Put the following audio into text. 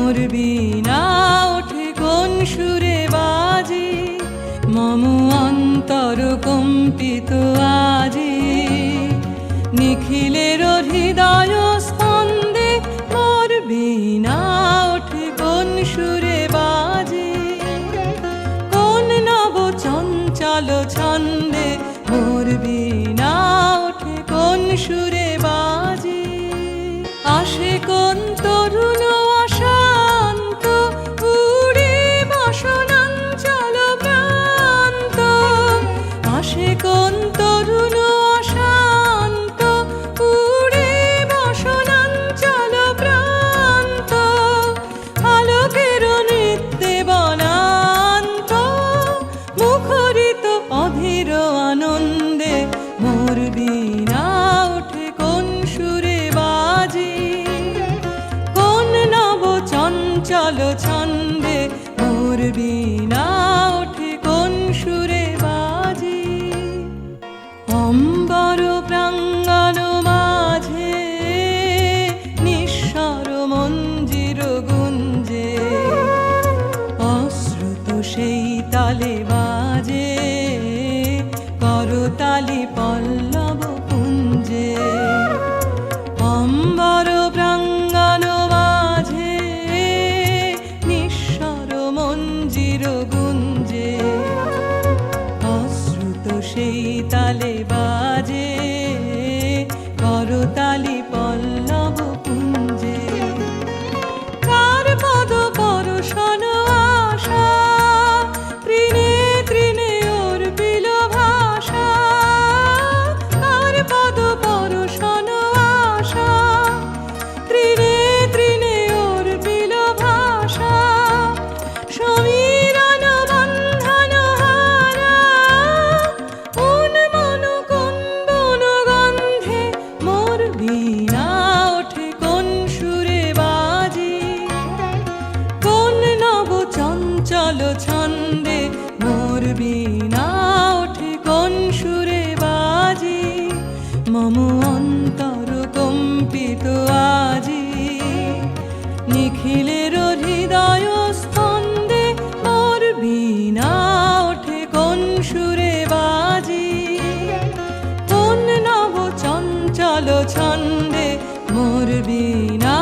মোর বীণা ওঠে কোন সুরে বাজে, মম অন্তর কম্পিত আজি। নিখিলের হৃদয় স্পন্দে মোর বীণা ওঠে কোন সুরে বাজে, কোন নব চঞ্চল ছন্দে মোর বীণা ওঠে কোন সুরে বাজে। আসে কোন তরুণ অশান্ত উড়ে বসনাঞ্চল প্রান্ত, আসে কোন তরুণ অশান্ত উড়ে বসনাঞ্চল প্রান্ত, আলোকের নৃত্যে বনান্ত মুখরিত অধীর আনন্দে মোর বীণা ওঠে কোন সুরে বাজে, কোন নব চঞ্চল ছন্দে মোর বীণা ওঠে কোন সুরে বাজে। অম্বর প্রাঙ্গণ মাঝে নিঃস্বর মঞ্জির গুঞ্জে, অশ্রুত সেই তালে বাজে করতালি পল্লব পুঞ্জে। অম্বর প্রাঙ্গণ মাঝে নিঃস্বর মঞ্জির গুঞ্জে, অশ্রুত সেই তালে বাজে করতালি পল্লব পুঞ্জে। কার পদ পরশন আশা তৃণে তৃণে ওর বিল ভাষা, কার পদ পরশন আশা তৃণে তৃণে ওর বিল ভাষা। সমীরণ বন্ধন হারা উন্মন কুম্বন গন্ধে মোর বীণা ওঠে কোন সুরে বাজে, কোন নব চঞ্চল ছন্দে মোর বীণা ওঠে কোন সুরে বাজে। মম অন্তর কম্পিত আজি, নিখিলের হৃদয় স্পন্দে মোর বীণা ওঠে কোন সুরে বাজে, কোন নব চঞ্চল ছন্দে মোর বীণা